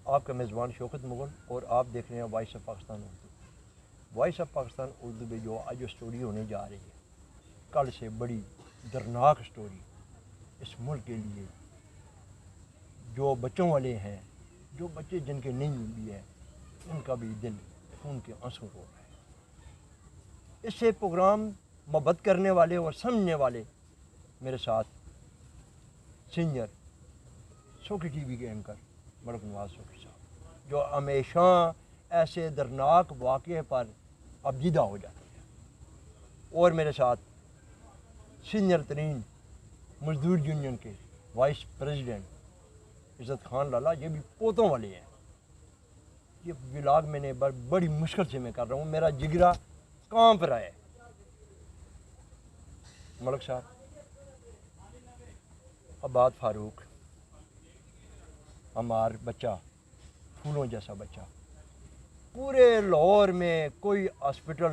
آپ کا میزبان شوکت مغل اور آپ دیکھ رہے ہیں voice of Pakistan Urdu. Voice of Pakistan Urdu میں جو آج اسٹوری ہونے جا رہی ہے، کل سے بڑی درناک اسٹوری اس ملک کے لیے، جو بچوں والے ہیں، جو بچے جن کے نہیں بھی ہیں، ان کا بھی دل خون کے آنسو رو رہا ہے۔ اس سے پروگرام محبت کرنے والے اور سمجھنے والے میرے ساتھ سینئر سوکی ٹی وی کے اینکر ملک نواز سوکی صاحب، جو ہمیشہ ایسے درناک واقعے پر ابجدہ ہو جاتے ہیں، اور میرے ساتھ سینئر ترین مزدور یونین کے وائس پریزیڈنٹ عزت خان لالا، یہ بھی پوتوں والے ہیں۔ یہ ولاگ میں نے بڑی مشکل سے میں کر رہا ہوں، میرا جگرا کانپ رہا ہے۔ ملک صاحب، عباد فاروق ہمار بچہ، پھولوں جیسا بچہ، پورے لاہور میں کوئی ہاسپٹل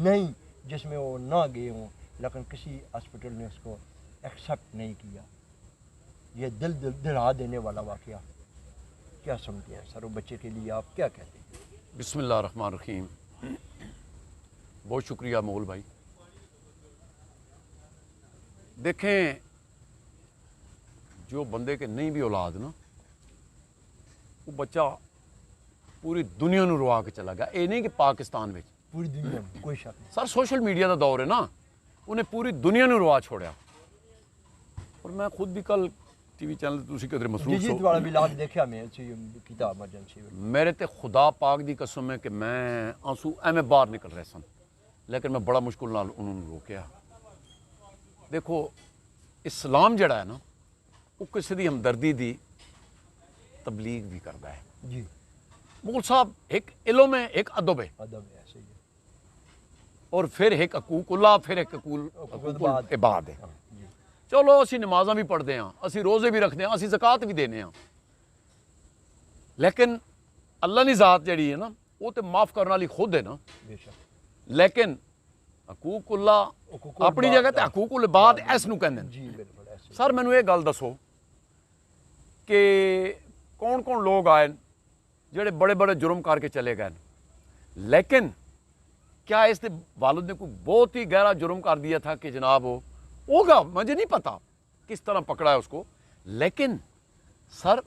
نہیں جس میں وہ نہ گئے ہوں، لیکن کسی ہاسپٹل نے اس کو ایکسیپٹ نہیں کیا۔ یہ دلہا دینے والا واقعہ کیا سمجھتے ہیں سر؟ وہ بچے کے لیے آپ کیا کہتے ہیں؟ بسم اللہ الرحمن الرحیم۔ بہت شکریہ مغل بھائی۔ دیکھیں، جو بندے کے نہیں بھی اولاد نا، وہ بچہ پوری دنیا نو روا کے چلا گیا۔ یہ نہیں کہ پاکستان میں، پوری دنیا میں کوئی شک نہیں سر سوشل میڈیا کا دور ہے نا، انہیں پوری دنیا نو روا چھوڑیا۔ اور میں خود بھی کل ٹی وی چینل تسی کدھر مصروف جی والا بھی لاگ دیکھا میں کتاب ایمرجنسی میرے تے خدا پاک دی قسم ہے کہ میں آنسو ایویں باہر نکل رہے سن، لیکن میں بڑا مشکل نال انہوں نے روکیا۔ دیکھو، اسلام جڑا ہے نا، وہ کسی دی ہمدردی دی تبلیغ بھی کرتا ہے۔ جی مغل صاحب، ایک علم ہے، ایک ادب ہے، ادب ہے، صحیح ہے، اور پھر ایک حقوق اللہ، پھر ایک حقوق عباد ہے۔ جی چلو اسی نمازاں بھی پڑھتے ہیں، اسی روزے بھی رکھتے ہیں، اسی زکوٰۃ بھی دینے ہیں، لیکن اللہ کی ذات جڑی ہے نا، وہ تو معاف کرنے والی خود ہے نا۔ بے شک، لیکن حقوق اللہ اپنی جگہ تے حقوق العباد اس نو کہندے ہیں۔ جی بالکل ایسے سر مینوں یہ گل دسو کہ کون کون لوگ آئے جڑے بڑے بڑے جرم کر کے چلے گئے، لیکن کیا اس کے والد نے کوئی بہت ہی گہرا جرم کر دیا تھا کہ جناب وہ ہوگا، مجھے نہیں پتا کس طرح پکڑا ہے اس کو، لیکن سر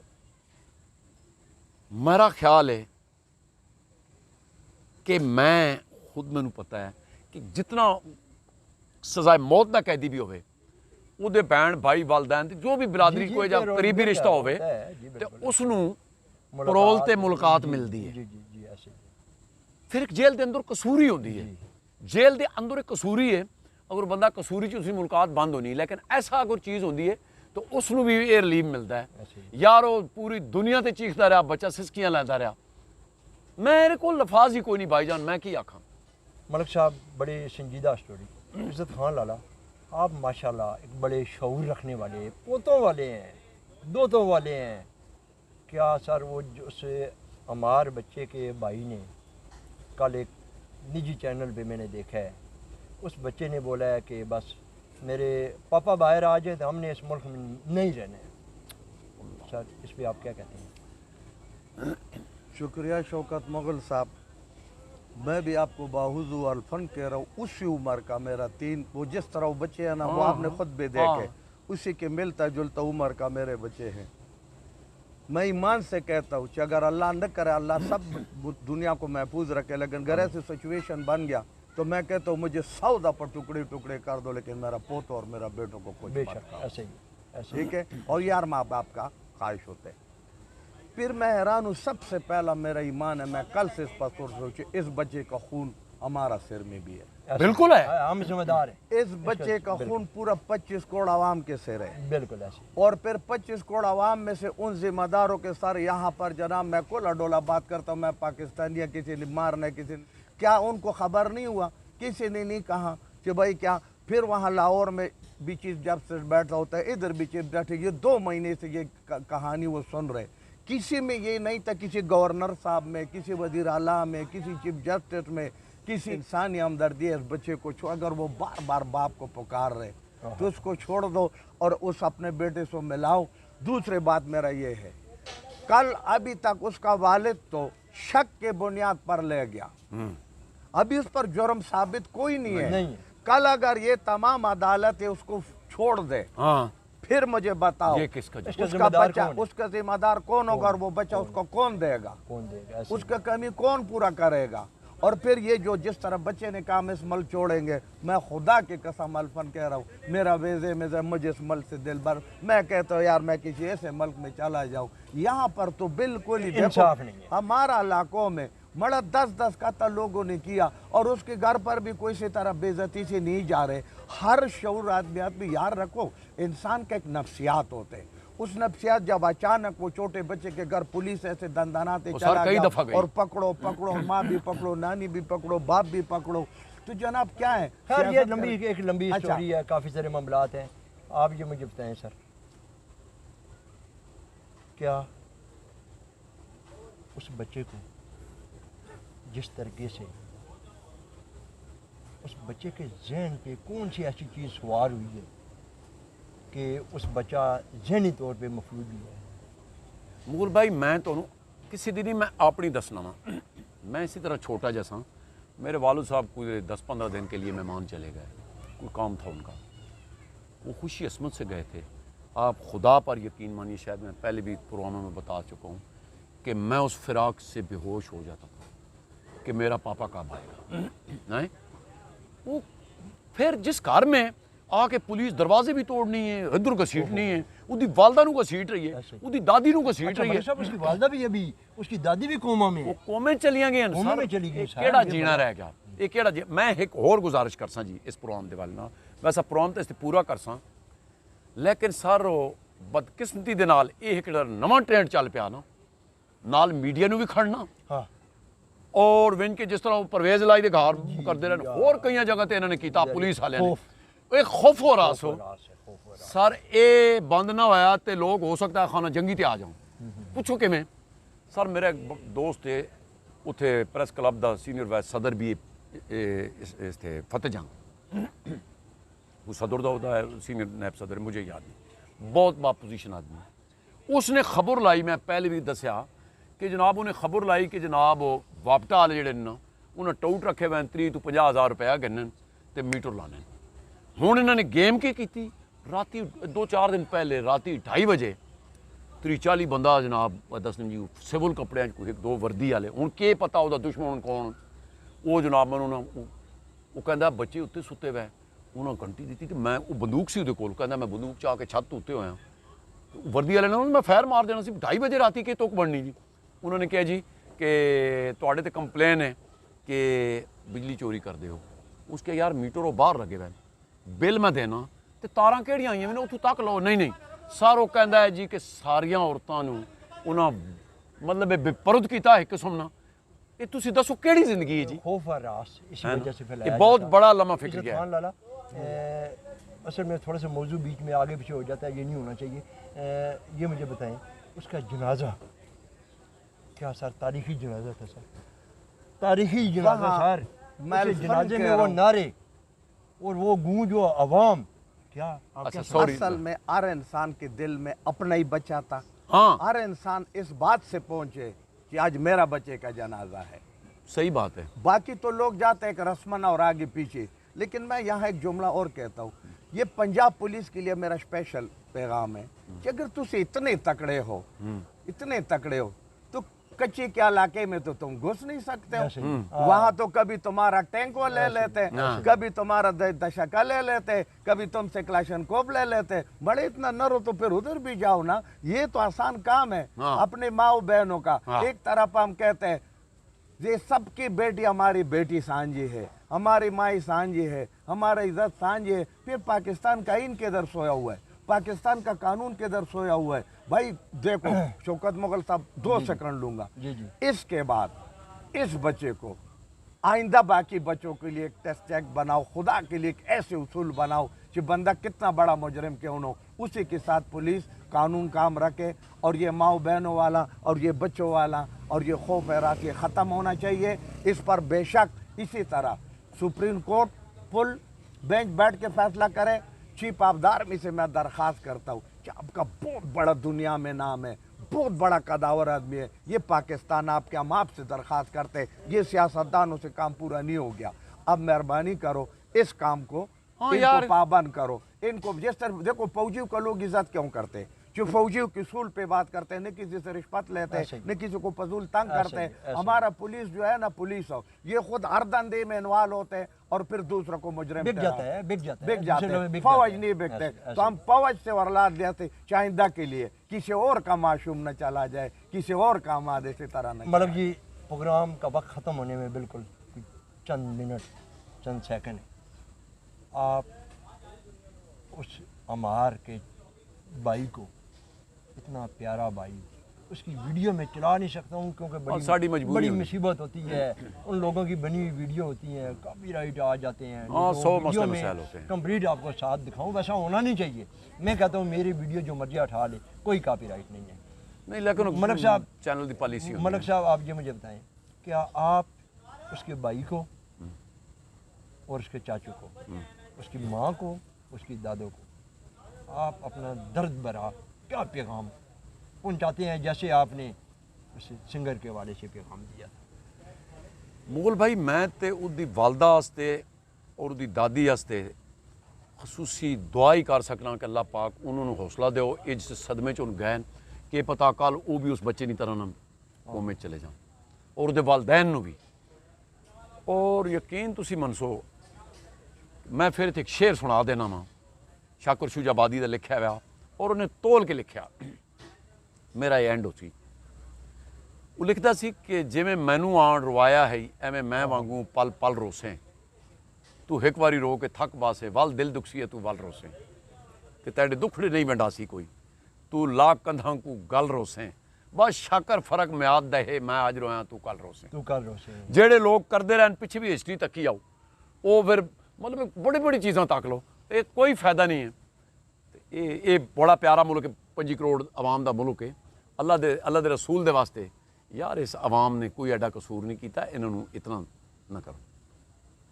میرا خیال ہے کہ میں خود میں پتہ ہے کہ جتنا سزائے موت نہ قیدی بھی ہوئے، وہ دے بہن بھائی والدین جو بھی برادری کوئی جب قریبی رشتہ ہوئے تے اس نو پرول تے ملاقات ملتی ہے۔ جی جی جی ایسے ہی پھر ایک جیل دے اندر قصوری ہوتی ہے، جیل دے اندر ایک قصوری ہے، اگر بندہ قصوری چ اسی ملاقات بند ہونی، لیکن ایسا اگر چیز ہوتی ہے تو اس نو بھی یہ ریلیف ملتا ہے۔ یار وہ پوری دنیا تے چیختا رہا، بچہ سسکیاں لیتا رہا، میرے کو لفاظ ہی کوئی نہیں بھائی جان، میں کی آکھاں۔ ملک صاحب، بڑی سنجیدہ اسٹوری۔ عزت خان لالا، آپ ماشاءاللہ ایک بڑے شعور رکھنے والے، پوتوں والے ہیں، دوتوں والے ہیں۔ کیا سر وہ جو سے ہمار بچے کے بھائی نے کل ایک نجی چینل پہ میں نے دیکھا ہے، اس بچے نے بولا ہے کہ بس میرے پاپا باہر آ جائے تو ہم نے اس ملک میں نہیں رہنا ہے۔ سر اس پہ آپ کیا کہتے ہیں؟ شکریہ شوکت مغل صاحب۔ میں بھی آپ کو باحضو الفن کہہ رہا ہوں، اسی عمر کا میرا وہ جس طرح وہ بچے ہیں نا، وہ آپ نے خود بھی دیکھے، اسی کے ملتا جلتا عمر کا میرے بچے ہیں۔ میں ایمان سے کہتا ہوں کہ اگر اللہ نہ کرے، اللہ سب دنیا کو محفوظ رکھے، لیکن اگر ایسی سچویشن بن گیا تو میں کہتا ہوں مجھے 100 دفعہ ٹکڑے ٹکڑے کر دو، لیکن میرا پوت اور میرا بیٹوں کو کچھ بے مت شک، کرو۔ ایسے ہی ایسے ہی۔ ٹھیک ہے، اور یار ماں باپ کا خواہش ہوتے ہیں۔ پھر میں حیران ہوں، سب سے پہلا میرا ایمان ہے، میں کل سے اس پر سوچ، اس بچے کا خون ہمارا سر میں بھی ہے۔ بالکل ہے، ہم ذمہ دار ہیں۔ اس بچے کا خون پورا 25 کروڑ عوام کے سر ہے، بالکل ایسے ہی۔ اور پھر 25 کروڑ عوام میں سے ان ذمہ داروں کے سر یہاں پر جناب میں کولا ڈولا بات کرتا ہوں، میں پاکستانی، کسی نے مارنا ہے، کسی نے کیا ان کو خبر نہیں ہوا، کسی نے نہیں کہا کہ بھائی کیا۔ پھر وہاں لاہور میں بھی چیف جسٹس بیٹھا ہوتا ہے، ادھر بھی چیف جسٹس، یہ 2 مہینے سے یہ کہانی وہ سن رہے، کسی میں یہ نہیں تھا، کسی گورنر صاحب میں، کسی وزیر اعلیٰ میں، کسی چیف جسٹس میں، کسی انسانی ہمدردی ہے اس بچے کو چھوڑ، اگر وہ بار بار باپ کو پکار رہے تو اس کو چھوڑ دو اور اس اپنے بیٹے سے ملاؤ۔ دوسری بات میرا یہ ہے कल अभी तक उसका वालिद तो शक के बुनियाद पर ले गया, अभी उस पर जुर्म साबित कोई नहीं है। नहीं है। कल अगर ये तमाम अदालतें उसको छोड़ दे, हाँ, फिर मुझे बताओ ये किसका इसका उसका जिम्मेदार बच्चा, कौन है? उसका जिम्मेदार कौन होगा और वो बच्चा उसको कौन देगा, कौन देगा ऐसे? उसका कमी कौन पूरा करेगा। और फिर ये जो जिस तरह बच्चे ने कहा हम इस मुल्क छोड़ेंगे, मैं खुदा की कसम अल्फन कह रहा हूँ, मेरा वेज़े में मुझे इस मुल्क से दिल भर, मैं कहता हूँ यार मैं किसी ऐसे मुल्क में चला जाऊँ। यहाँ पर तो बिल्कुल ही देखो, इंसाफ नहीं है। हमारा इलाकों में मड़ा 10-10 कत्ल लोगों ने किया और उसके घर पर भी कोई सी तरह बेइज्जती से नहीं जा रहे। हर शऊर आदमी याद रखो, इंसान का एक नफ्सियात होते हैं, उस नफ्सियात जब अचानक वो छोटे बच्चे के घर पुलिस ऐसे दंदनाते वो चला सर कई गया दफा गई। और पकड़ो पकड़ो, माँ भी पकड़ो, नानी भी पकड़ो, बाप भी पकड़ो, तो जनाब क्या है। खैर ये सियासत लंबी कर- एक लंबी अच्छा। स्टोरी है, काफ़ी सारे मामलात हैं। आप ये मुझे बताएं सर, क्या उस बच्चे को जिस तरीके से उस बच्चे के जहन पे कौन सी ऐसी चीज़ सवार हुई है कि उस बच्चा जहनी तौर पे मफलूज भी है? मूल भाई मैं तो किसी दिन मैं अपनी दसना वा, मैं इसी तरह छोटा जैसा, मेरे वालिद साहब कोई 10-15 दिन के लिए मेहमान चले गए, कोई काम था उनका, वो खुशी असमत से गए थे। आप खुदा पर यकीन मानिए, शायद मैं पहले भी प्रोग्रामों में बता चुका हूँ कि मैं उस फिराक से बेहोश हो जाता था कि मेरा पापा कब आएगा। नहीं, वो फिर जिस घर में आके पुलिस दरवाजे भी तोड़नी है, इधर घसीटनी है, उसकी वालदा नू घसीट रही है, ऐसे। उसकी दादी नू घसीट अच्छा रही है, भाई साहब, उसकी वालदा भी अभी, उसकी दादी भी कोमा में वो है। कोमे चलिया गए कोमे में चली गई, साहब, केड़ा ये जीना रह गया, ये केड़ा मैं एक होर गुजारिश करसा जी इस प्रोग्राम दे वाल ना, वैसा प्रोग्राम तो इस पूरा करसा, लेकिन सर बदकिस्मती दे नाल ये एक नवा ट्रेंड चल पिया ना, नाल मीडिया नू भी खड़ना हाँ और विन के जिस तरह वो परवेज लाई दे घर करते रहने, और कई जगह ते इन्होंने कीता पुलिस वाले ने, एक खौफ हो रहा सो सर, ये बंद ना होया तो लोग हो सकता है खाना जंगी ते आ जाओ। पूछो कि मैं सर, मेरा एक दोस्त है उथे प्रेस क्लब का सीनियर वाइस सदर भी इस थे फतेह जंग, वो सदर दा है, सीनियर नैब सदर, मुझे याद नहीं, बहुत बा पोजीशन आदमी। उसने खबर लाई, मैं पहले भी दसिया कि जनाब उन्हें खबर लाई कि जनाब वापटा वाले जेडे ना उन्हें टूट रखे हुए 30 ਤੋਂ 50,000 रुपया गिनन तो मीटर लाने। हुण इन्होंने गेम की की राती 2-4 दिन पहले राती 2:30 बजे 30-40 बंदा जनाब दसन जी सिविल कपड़े कोई 1-2 वर्दी वाले, हुण के पता उसका दुश्मन कौन, वो जनाब मैं वो कहता बच्चे उत्ते सुते हुए, उन्होंने घंटी दी कि मैं वो बंदूक सी उहदे कोल, कहता मैं बंदूक चा के छत उत्ते होया, वर्दी वाले ने मैं फैर मार देना सी, 2:30 बजे राती की तुक बननी जी। उन्होंने कहा जी कि तुहाडे ते कंप्लेन है कि बिजली चोरी करते हो। उसके यार मीटर वो बाहर लगे हुए, बिल मैं देना तो तारां किहड़ियां आईयां मैंने उत्थों तक लो, नहीं नहीं सर वो कहता है जी कि सारिया औरतों नूं उन्हां मतलब विपरुत किया एक किस्म ना, ये तुसीं दसो किहड़ी जिंदगी है जी। खौफ और रास इसी वजह से ये फैलाया बहुत जाता है। बड़ा लम्हा फिक्र इज़्ज़त गया है। खान लाला, असल में थोड़ा सा मौजू बीच में आगे पीछे हो जाता है, ये नहीं होना चाहिए। ये मुझे बताएं उसका जनाजा क्या सर, तारीखी जनाजा था सर, तारीखी जनाजा वहाँ सर, मैं उस जनाजे कह में रहा वो हूँ। नारे और वो गूंज वो आवाम, क्या आप अच्छा, क्या सॉरी। असल में हर इंसान के दिल में अपना ही बच्चा था, हाँ हर इंसान इस बात से पहुंचे कि आज मेरा बच्चे का जनाजा है। सही बात है। बाकी तो लोग जाते हैं एक रस्मन और आगे पीछे, लेकिन मैं यहाँ एक जुमला और कहता हूँ, ये पंजाब पुलिस के लिए मेरा स्पेशल पैगाम है कि अगर तुम इतने तकड़े हो, इतने तकड़े हो तो कच्चे के इलाके में तो तुम घुस नहीं सकते ऐसे हो। ही। वहां तो कभी तुम्हारा टैंक वो ले लेते, हाँ। कभी तुम्हारा दशका ले लेते, कभी तुमसे क्लाशनकोप ले लेते। बड़े इतना नर हो तो फिर उधर भी जाओ ना, ये तो आसान काम है। हाँ। अपने माओ बहनों का हाँ। एक तरफ हम कहते हैं ये सबकी बेटी हमारी बेटी सांझी है, हमारी माई सांझी है, हमारा इज्जत सांझी है, फिर पाकिस्तान का इन किधर सोया हुआ है, पाकिस्तान का कानून किधर सोया हुआ है। भाई देखो शौकत मुगल साहब 2 सेकंड लूंगा, जी जी इसके बाद इस बच्चे को आइंदा बाकी बच्चों के लिए एक टेस्ट चेक बनाओ, खुदा के लिए एक ऐसे उसूल बनाओ कि बंदा कितना बड़ा मुजरिम क्यों हो, उसी के साथ पुलिस कानून काम रखे और ये माओ बहनों वाला और ये बच्चों वाला और ये खौफ हैरात ये ख़त्म होना चाहिए। इस पर बेशक इसी तरह सुप्रीम कोर्ट फुल बेंच बैठ के फैसला करे। चीफ ऑफ द आर्मी से मैं दरख्वास्त करता हूँ कि आपका बहुत बड़ा दुनिया में नाम है, बहुत बड़ा कदावर आदमी है ये पाकिस्तान। आपके हम आपसे दरख्वास्त करते हैं, ये सियासतदानों से काम पूरा नहीं हो गया, अब मेहरबानी करो इस काम को हाँ इनको यार। पाबंद करो। इनको जिस तरह देखो फौजियों का लोग इज्जत क्यों करते हैं, जो फौजियों की सूल पे बात करते हैं, न किसी से रिश्वत लेते ऐसे हैं, ही। न किसी को फजूल तंग ऐसे करते ही, हैं। ऐसे ही। हमारा पुलिस जो है ना, पुलिस हो ये खुद हर धंधे में इन्वॉल्व होते हैं और फिर दूसरों को मुजरिम बिक ठहरा- जाता है, बिक जाता है, बिक जाते दूसरे लोग हैं। बिक फौज जाते हैं। नहीं बिकते। ऐसे- तो हम फौज से औलाद लेते चाइंदा के लिए किसी और का मासूम न चला जाए, किसी और का आमाद इसी तरह न मतलब जी प्रोग्राम का वक्त ख़त्म होने में बिल्कुल चंद मिनट चंद सेकंड है। आप उस अमार के भाई को, इतना प्यारा भाई, उसकी वीडियो में चला नहीं सकता हूँ क्योंकि साड़ी मजबूरी बड़ी होगी। मुसीबत होती है। उन लोगों की बनी हुई वीडियो होती है, कॉपीराइट आ जाते हैं। हाँ, तो 100 वीडियो मसले में मसाइल होते हैं। कंप्लीट आपको साथ दिखाऊं, वैसा होना नहीं चाहिए। मैं कहता हूँ मेरी वीडियो जो मर्जी उठा ले, कोई कॉपीराइट नहीं है। नहीं लेकिन मलिक साहब, चैनल की पॉलिसी मलिक साहब आप ये मुझे बताएं, क्या आप उसके भाई को और उसके चाचू को, उसकी माँ को, उसकी दादों को आप अपना दर्द भरा क्या पैगाम पहुंचाते हैं, जैसे आपने उस सिंगर के वाले से पैगाम दिया था? मुगल भाई मैं ते उदी वालदा वास्ते और उदी दादी वास्ते खसूसी दुआ ही कर सकना कि अल्लाह पाक उन्होंने हौसला दो, ये जिस सदमे च उन गए कि पता कल वो भी उस बच्चे की तरह ना वो में चले जाओ, और उहदे वालदैन भी। और यकीन तुसी मनसो, मैं फिर इत्थे एक शेर सुना देना वा, शाकुर शुजाबादी का लिखा हुआ, और उन्हें तोल के लिखा, मेरा एंड हो सी। वो लिखता सी कि जिमें मैनू आण रवाया है एवें मैं वांगू पल पल रोसें, तू एक बारी रो के थक बासे, वल दिल दुखसी है तू वल रोसें, कि तेरे दुखड़े नहीं वंडासी कोई, तू लाख कंधा को गल रोसें, बस शाकर फर्क म्याद दे मैं आज रोया तू कल रोसें। तू कर रोसे जेड़े लोग करते रहन पिछे भी हिस्ट्री तकी आओ, वो फिर मतलब बड़ी बड़ी चीज़ां तक लो, ये कोई फायदा नहीं है। ये बड़ा प्यारा मुल्क है, 25 करोड़ आवाम का मुल्क है। अल्लाह दे रसूल दे वास्ते यार इस आवाम ने कोई एडा कसूर नहीं किया, इन्होंने इतना ना करो।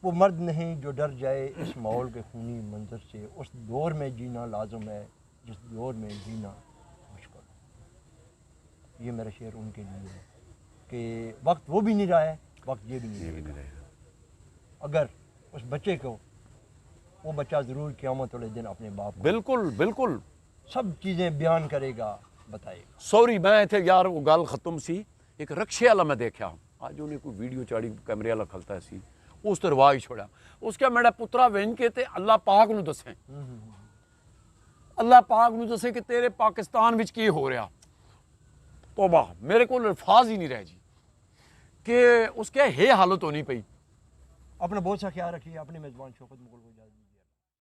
वो मर्द नहीं जो डर जाए इस माहौल के खूनी मंजर से, उस दौर में जीना लाजम है जिस दौर में जीना मुश्किल है। ये मेरा शेर उनके लिए है कि वक्त वो भी नहीं रहा है, वक्त ये भी नहीं रहेगा। अगर उस बच्चे को, वो बच्चा ज़रूर क़यामत वाले दिन अपने बाप को बिल्कुल बिल्कुल सब चीज़ें बयान करेगा, बताएगा। सॉरी मैं इतने यार वो गल खत्म सी। एक रक्शे वाला मैं देखा, अज उन्हें कोई वीडियो चाड़ी कैमरे वाला खलता सी, उस तो रवाज छोड़ा, उसका मेरा पुत्रा वेंज के ते अल्लाह पाक नूं दसें, अल्लाह पाक नूं दसें कि तेरे पाकिस्तान विच की हो रहा। तौबा, मेरे को अल्फाज ही नहीं रह जी कि उसके ये हालत होनी पई। अपना बहुत सा ख्याल रखिए। अपने मेज़बान शौकत मुगल को इजाज़त दीजिए।